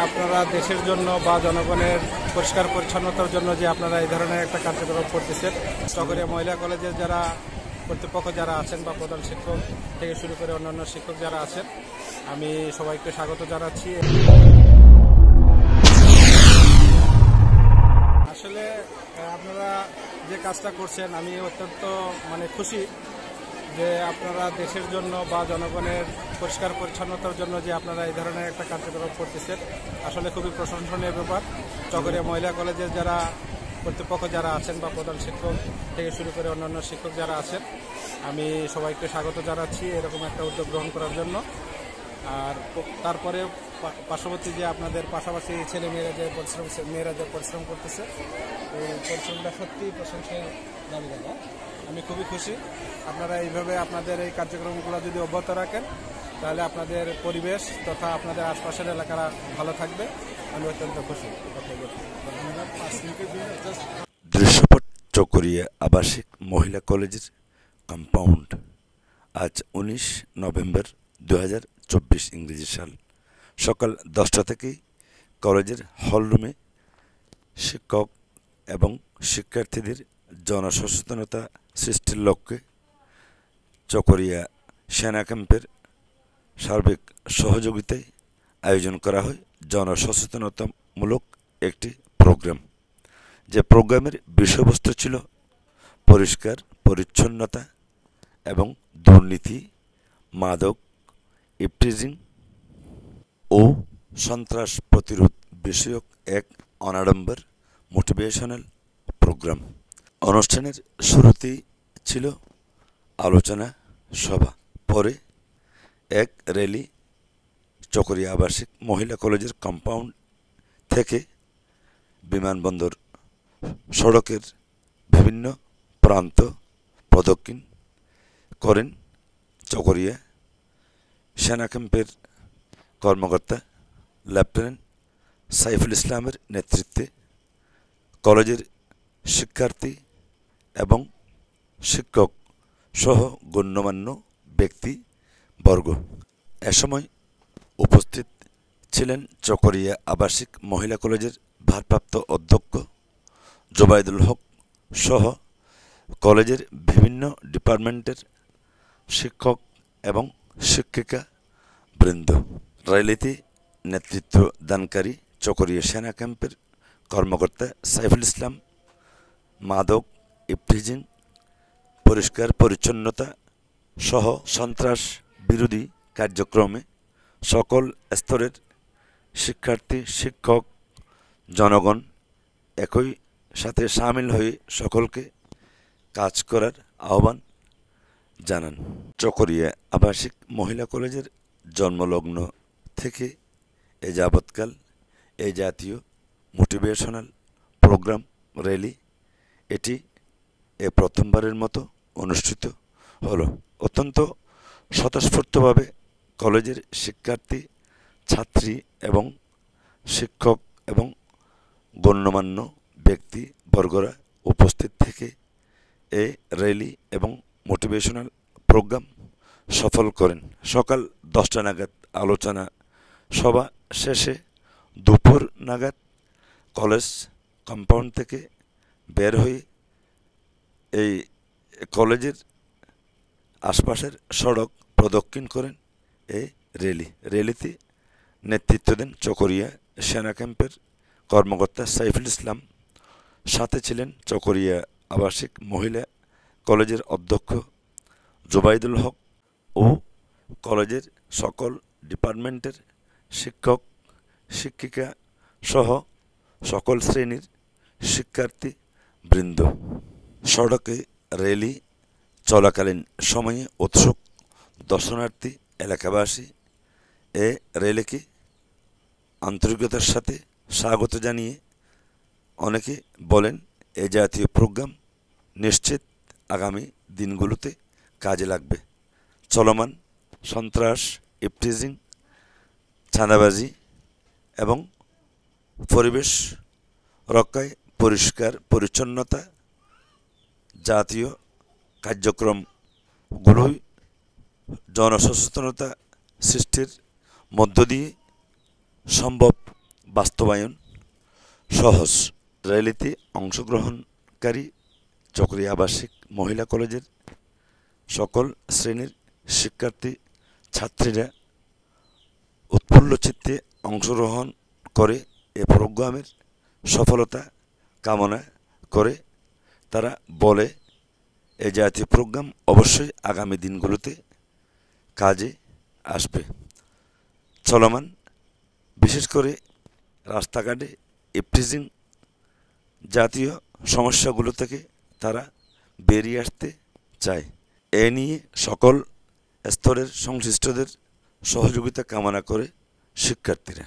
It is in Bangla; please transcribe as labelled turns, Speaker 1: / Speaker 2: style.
Speaker 1: আপনারা দেশের জন্য বা জনগণের পরিষ্কার পরিচ্ছন্নতার জন্য যে আপনারা এই ধরনের একটা কার্যক্রম করতেছেন, চকরিয়া মহিলা কলেজের যারা কর্তৃপক্ষ যারা আছেন বা প্রধান শিক্ষক থেকে শুরু করে অন্যান্য শিক্ষক যারা আছেন, আমি সবাইকে স্বাগত জানাচ্ছি। আসলে আপনারা যে কাজটা করছেন আমি অত্যন্ত খুশি যে আপনারা দেশের জন্য বা জনগণের পরিষ্কার পরিচ্ছন্নতার জন্য যে আপনারা এই ধরনের একটা কার্যক্রম করতেছেন, আসলে খুবই প্রশংসনীয় ব্যাপার। চকরিয়া মহিলা কলেজের যারা কর্তৃপক্ষ যারা আছেন বা প্রধান শিক্ষক থেকে শুরু করে অন্যান্য শিক্ষক যারা আছেন, আমি সবাইকে স্বাগত জানাচ্ছি এরকম একটা উদ্যোগ গ্রহণ করার জন্য। আর তারপরে পার্শ্ববর্তী যে আপনাদের পাশাপাশি মেয়েরা যে পরিশ্রম করতেছে, এই পরিশ্রমটা সত্যি প্রশংসার দাবি দাদা। আমি খুবই খুশি আপনারা এইভাবে আপনাদের এই কার্যক্রমগুলো যদি অব্যাহত রাখেন তাহলে আপনাদের পরিবেশ তথা আপনাদের আশপাশের এলাকারা ভালো থাকবে। আমি অত্যন্ত খুশি।
Speaker 2: দৃশ্যপট চকরিয়া আবাসিক মহিলা কলেজের কম্পাউন্ড। আজ 19 নভেম্বর 2024 ইংরেজি সাল সকাল 10টা থেকেই কলেজের হলরুমে শিক্ষক এবং শিক্ষার্থীদের জনসচেতনতা সৃষ্টির লক্ষ্যে চকরিয়া সেনা ক্যাম্পের সার্বিক সহযোগিতায় আয়োজন করা হয় জনসচেতনতামূলক একটি প্রোগ্রাম। যে প্রোগ্রামের বিষয়বস্তু ছিল পরিষ্কার পরিচ্ছন্নতা এবং দুর্নীতি, মাদক, ইভটিজিং ও সন্ত্রাস প্রতিরোধ বিষয়ক এক অনাডম্বর মোটিভেশনাল প্রোগ্রাম। অনুষ্ঠানের শুরুতেই ছিল আলোচনা সভা, পরে এক র্যালি চকরিয়া আবাসিক মহিলা কলেজের কম্পাউন্ড থেকে বিমানবন্দর সড়কের বিভিন্ন প্রান্ত প্রদক্ষিণ করেন চকরিয়া সেনা ক্যাম্পের কর্মকর্তা লেফটেন্যান্ট সাইফুল ইসলামের নেতৃত্বে কলেজের শিক্ষার্থী এবং শিক্ষক সহ গণ্যমান্য ব্যক্তিবর্গ। এ সময় উপস্থিত ছিলেন চকরিয়া আবাসিক মহিলা কলেজের ভারপ্রাপ্ত অধ্যক্ষ জোবাইদুল হক সহ কলেজের বিভিন্ন ডিপার্টমেন্টের শিক্ষক এবং শিক্ষিকা বৃন্দ। র্যালিতে নেতৃত্ব দানকারী চকরিয়া সেনা ক্যাম্পের কর্মকর্তা সাইফুল ইসলাম মাদক, ইভটিজিং, পরিষ্কার পরিচ্ছন্নতা সহ সন্ত্রাস বিরোধী কার্যক্রমে সকল স্তরের শিক্ষার্থী, শিক্ষক, জনগণ একই সাথে সামিল হয়ে সকলকে কাজ করার আহ্বান জানান। চকরিয়া আবাসিক মহিলা কলেজের জন্মলগ্ন থেকে এ যাবৎকাল এই জাতীয় মোটিভেশনাল প্রোগ্রাম র্যালি এটি প্রথমবারের মতো অনুষ্ঠিত হলো। অত্যন্ত স্বতঃস্ফূর্তভাবে কলেজের শিক্ষার্থী, ছাত্রী এবং শিক্ষক এবং গণ্যমান্য ব্যক্তিবর্গরা উপস্থিত থেকে এই র্যালি এবং মোটিভেশনাল প্রোগ্রাম সফল করেন। সকাল 10টা নাগাদ আলোচনা সভা শেষে দুপুর নাগাদ কলেজ কম্পাউন্ড থেকে বের হয়ে এই কলেজের আশপাশের সড়ক প্রদক্ষিণ করেন এই র্যালিতে নেতৃত্ব দেন চকরিয়া সেনা ক্যাম্পের কর্মকর্তা সাইফুল ইসলাম। সাথে ছিলেন চকরিয়া আবাসিক মহিলা কলেজের অধ্যক্ষ জোবাইদুল হক ও কলেজের সকল ডিপার্টমেন্টের শিক্ষক, শিক্ষিকা সহ সকল শ্রেণীর শিক্ষার্থী বৃন্দ। সড়কে র্যালি চলাকালীন সময়ে উৎসুক দর্শনার্থী এলাকাবাসী এ র্যালিকে আন্তরিকতার সাথে স্বাগত জানিয়ে অনেকে বলেন এ জাতীয় প্রোগ্রাম নিশ্চিত আগামী দিনগুলোতে কাজে লাগবে। চলমান সন্ত্রাস, ইভটিজিং, চাঁদাবাজি এবং পরিবেশ রক্ষায় পরিষ্কার পরিচ্ছন্নতা জাতীয় কার্যক্রমগুলোই জনসচেতনতা সৃষ্টির মধ্য দিয়ে সম্ভব বাস্তবায়ন সহজ। র্যালিতে অংশগ্রহণকারী চকরিয়া আবাসিক মহিলা কলেজের সকল শ্রেণীর শিক্ষার্থী ছাত্রীরা উৎফুল্ল চিত্তে অংশগ্রহণ করে এ প্রোগ্রামের সফলতা কামনা করে। তারা বলে, এ জাতীয় প্রোগ্রাম অবশ্যই আগামী দিনগুলোতে কাজে আসবে। চলমান বিশেষ করে রাস্তাঘাটে ইফটিজিং জাতীয় সমস্যাগুলো থেকে তারা বেরিয়ে আসতে চায়। এ নিয়ে সকল স্তরের সংশ্লিষ্টদের সহযোগিতা কামনা করে শিক্ষার্থীরা।